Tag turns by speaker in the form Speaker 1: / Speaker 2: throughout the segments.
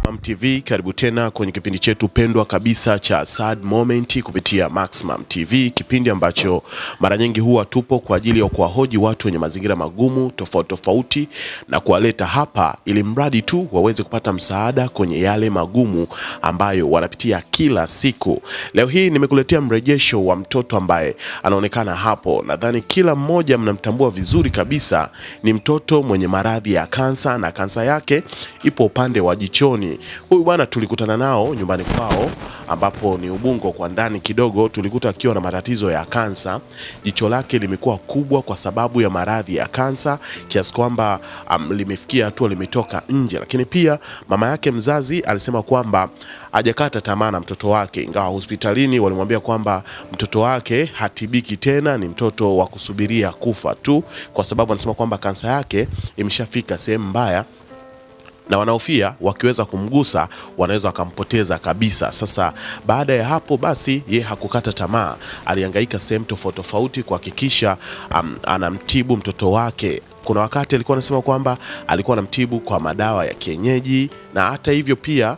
Speaker 1: Maximum TV, karibu tena kwenye kipindi chetu pendwa kabisa cha Sad Moment kupitia Maximum TV, kipindi ambacho mara nyingi huwa tupo kwa ajili ya kuwahoji watu wenye mazingira magumu tofauti na kuwaleta hapa ili mradi tu waweze kupata msaada kwenye yale magumu ambayo wanapitia kila siku. Leo hii nimekuletea mrejesho wa mtoto ambaye anaonekana hapo. Nadhani kila mmoja mnamtambua vizuri kabisa, ni mtoto mwenye maradhi ya kansa na kansa yake ipo upande wa jichoni. Huyu bwana tulikutana nao nyumbani kwao ambapo ni Ubungo kwa ndani kidogo. Tulikuta akiwa na matatizo ya kansa. Jicho lake limekuwa kubwa kwa sababu ya maradhi ya kansa kiasi kwamba limefikia hatua limetoka nje, lakini pia mama yake mzazi alisema kwamba hajakata tamaa na mtoto wake, ingawa hospitalini walimwambia kwamba mtoto wake hatibiki tena, ni mtoto wa kusubiria kufa tu, kwa sababu anasema kwamba kansa yake imeshafika sehemu mbaya na wanaofia wakiweza kumgusa wanaweza wakampoteza kabisa. Sasa baada ya hapo basi ye hakukata tamaa, alihangaika sehemu tofauti kuhakikisha anamtibu mtoto wake. Kuna wakati alikuwa anasema kwamba alikuwa anamtibu kwa madawa ya kienyeji, na hata hivyo pia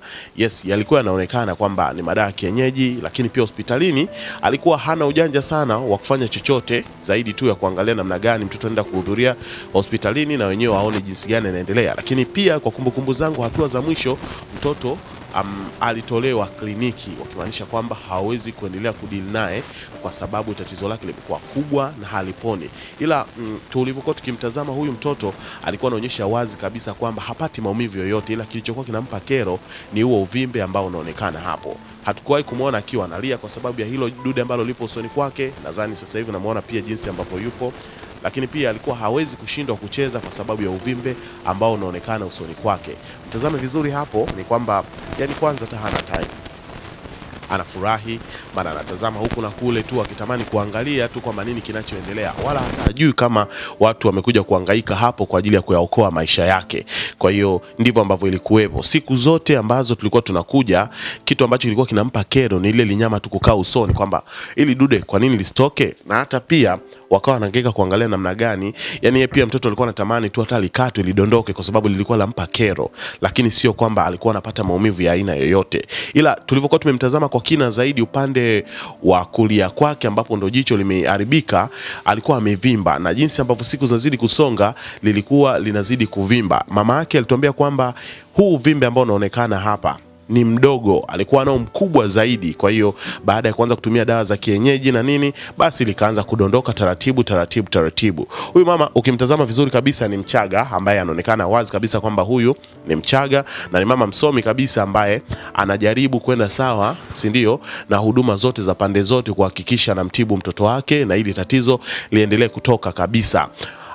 Speaker 1: yalikuwa yanaonekana kwamba ni madawa ya kienyeji, lakini pia hospitalini alikuwa hana ujanja sana wa kufanya chochote zaidi tu ya kuangalia namna gani mtoto anaenda kuhudhuria hospitalini na wenyewe waone jinsi gani anaendelea. Lakini pia kwa kumbukumbu zangu, hatua za mwisho mtoto alitolewa kliniki, wakimaanisha kwamba hawezi kuendelea kudili naye kwa sababu tatizo lake limekuwa kubwa na haliponi. Ila tulivyokuwa tukimtazama huyu mtoto alikuwa anaonyesha wazi kabisa kwamba hapati maumivu yoyote, ila kilichokuwa kinampa kero ni huo uvimbe ambao unaonekana hapo. Hatukuwahi kumuona akiwa analia kwa sababu ya hilo dude ambalo lipo usoni kwake. Nadhani sasa hivi namuona pia jinsi ambavyo yupo, lakini pia alikuwa hawezi kushindwa kucheza kwa sababu ya uvimbe ambao unaonekana usoni kwake. Mtazame vizuri hapo, ni kwamba kwanza hata hana time, anafurahi maana anatazama huku na kule tu akitamani kuangalia tu kwa nini kinachoendelea, wala hajui kama watu wamekuja kuhangaika hapo kwa ajili ya kuyaokoa maisha yake. Kwa hiyo ndivyo ambavyo ilikuwepo siku zote ambazo tulikuwa tunakuja. Kitu ambacho kilikuwa kinampa kero ni ile linyama tu kukaa usoni, kwamba ili dude kwa nini lisitoke, na hata pia wakawa wanahangaika kuangalia namna gani. Yeye pia mtoto alikuwa anatamani tu hata likatwe lidondoke kwa sababu lilikuwa lampa kero, lakini sio kwamba alikuwa anapata maumivu ya aina yoyote. Ila tulivyokuwa tumemtazama kwa kina zaidi upande wa kulia kwake ambapo ndo jicho limeharibika, alikuwa amevimba, na jinsi ambavyo siku zinazidi kusonga lilikuwa linazidi kuvimba. Mama yake alituambia kwamba huu uvimbe ambao unaonekana hapa ni mdogo, alikuwa nao mkubwa zaidi. Kwa hiyo baada ya kuanza kutumia dawa za kienyeji na nini, basi likaanza kudondoka taratibu. Huyu mama ukimtazama vizuri kabisa ni Mchaga, ambaye anaonekana wazi kabisa kwamba huyu ni Mchaga, na ni mama msomi kabisa ambaye anajaribu kwenda sawa, si ndio, na huduma zote za pande zote kuhakikisha anamtibu mtoto wake na ili tatizo liendelee kutoka kabisa.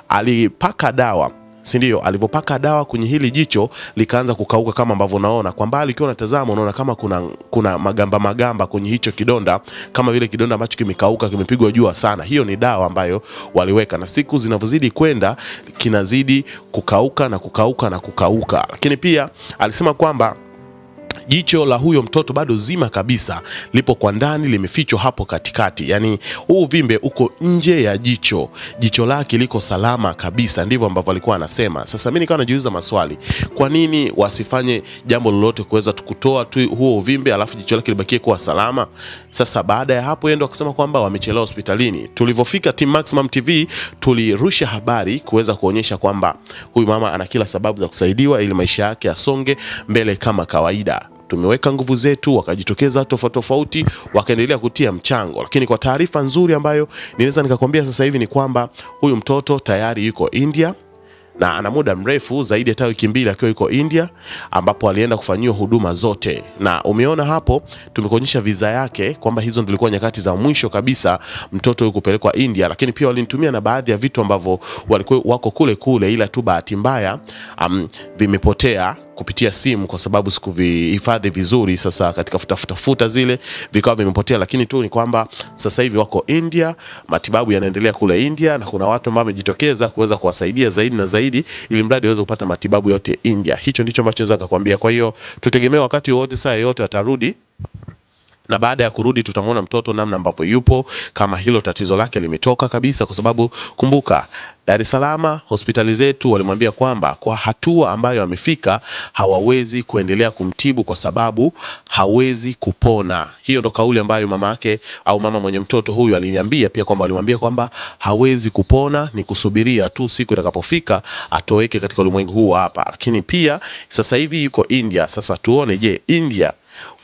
Speaker 1: Alipaka dawa, si ndio? Alivyopaka dawa kwenye hili jicho likaanza kukauka kama ambavyo unaona kwa mbali. Ukiwa unatazama unaona kama kuna magamba kwenye hicho kidonda, kama vile kidonda ambacho kimekauka, kimepigwa jua sana. Hiyo ni dawa ambayo waliweka, na siku zinavyozidi kwenda kinazidi kukauka na kukauka. Lakini pia alisema kwamba jicho la huyo mtoto bado zima kabisa, lipo kwa ndani, limefichwa hapo katikati. Yani huu uvimbe uko nje ya jicho, jicho lake liko salama kabisa. Ndivyo ambavyo alikuwa anasema. Sasa mimi nikawa najiuliza maswali, kwa nini wasifanye jambo lolote kuweza kutoa tu huo uvimbe alafu jicho lake libakie kuwa salama? Sasa baada ya hapo yeye ndo akasema kwamba wamechelewa hospitalini. Tulivyofika Team Maximum TV tulirusha habari kuweza kuonyesha kwamba huyu mama ana kila sababu za kusaidiwa ili maisha yake asonge mbele kama kawaida. Tumeweka nguvu zetu, wakajitokeza tofauti wakaendelea kutia mchango. Lakini kwa taarifa nzuri ambayo ninaweza nikakwambia sasa hivi ni kwamba huyu mtoto tayari yuko India, na ana muda mrefu zaidi hata wiki 2 akiwa yuko India, ambapo alienda kufanyiwa huduma zote. Na umeona hapo tumekuonyesha visa yake kwamba hizo ndilikuwa nyakati za mwisho kabisa mtoto yuko kupelekwa India. Lakini pia walinitumia na baadhi ya vitu ambavyo walikuwa wako kule, ila tu bahati mbaya vimepotea kupitia simu kwa sababu sikuvihifadhi vizuri. Sasa katika futa zile vikawa vimepotea, lakini tu ni kwamba sasa hivi wako India, matibabu yanaendelea kule India, na kuna watu ambao wamejitokeza kuweza kuwasaidia zaidi na zaidi ili mradi waweze kupata matibabu yote India. Hicho ndicho ambacho naweza kukwambia. Kwa hiyo tutegemea wakati wote, saa yote atarudi na baada ya kurudi tutamwona mtoto namna ambavyo yupo, kama hilo tatizo lake limetoka kabisa, kwa sababu kumbuka Dar es Salaam hospitali zetu walimwambia kwamba kwa hatua ambayo amefika hawawezi kuendelea kumtibu kwa sababu hawezi kupona. Hiyo ndo kauli ambayo mama yake au mama mwenye mtoto huyu aliniambia pia, kwamba alimwambia kwamba hawezi kupona, ni kusubiria tu siku itakapofika atoweke katika ulimwengu huu hapa. Lakini pia sasa hivi yuko India. Sasa tuone, je, India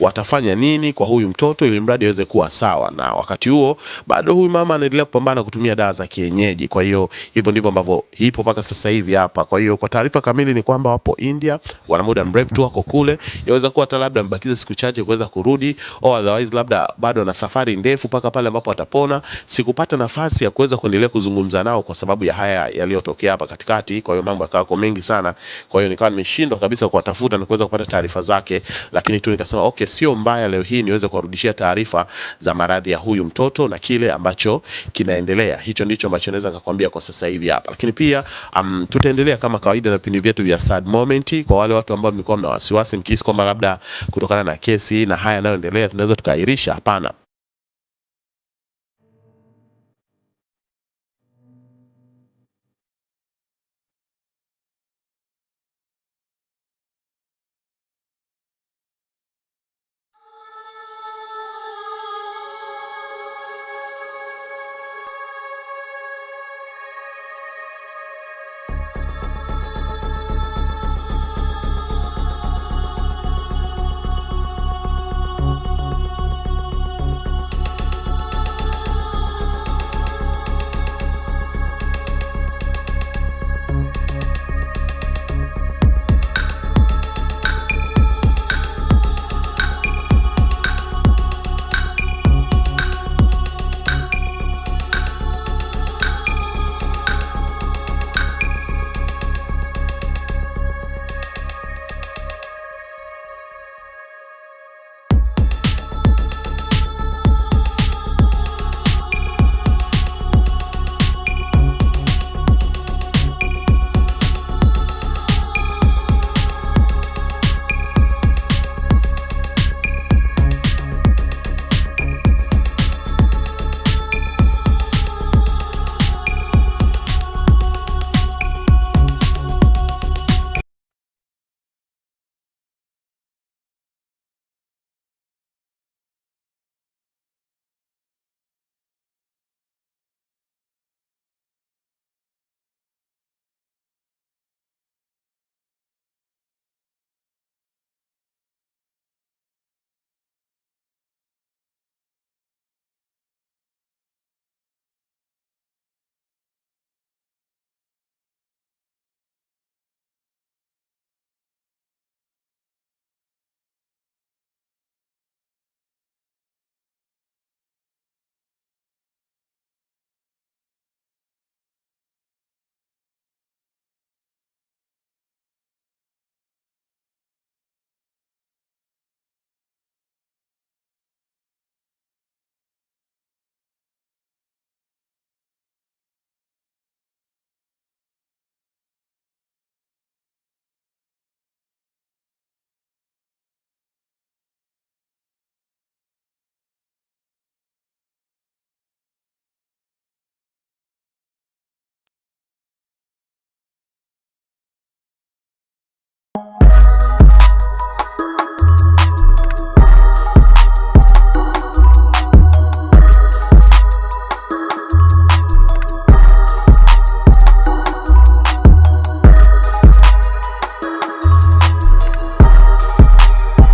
Speaker 1: watafanya nini kwa huyu mtoto ili mradi aweze kuwa sawa, na wakati huo bado huyu mama anaendelea kupambana kutumia dawa za kienyeji. Kwa hiyo hivyo ndivyo ambavyo ipo mpaka sasa hivi hapa. Kwa hiyo kwa taarifa kamili ni kwamba wapo India, wana muda mrefu tu wako kule, yaweza kuwa hata labda mbakiza siku chache kuweza kurudi, au otherwise labda bado na safari ndefu mpaka pale ambapo atapona. Sikupata nafasi ya kuweza kuendelea kuzungumza nao kwa sababu ya haya yaliyotokea hapa katikati, kwa hiyo mambo yakawa mengi sana, kwa hiyo nikawa nimeshindwa kabisa kuwatafuta na kuweza kupata taarifa zake, lakini tu nikasema okay, sio mbaya leo hii niweze kuwarudishia taarifa za maradhi ya huyu mtoto na kile ambacho kinaendelea. Hicho ndicho ambacho naweza kukwambia kwa sasa hivi hapa, lakini pia tutaendelea kama kawaida na vipindi vyetu vya Sad Moment. Kwa wale watu ambao mlikuwa mna wasiwasi mkihisi kwamba labda kutokana na kesi na haya yanayoendelea tunaweza tukaahirisha, hapana.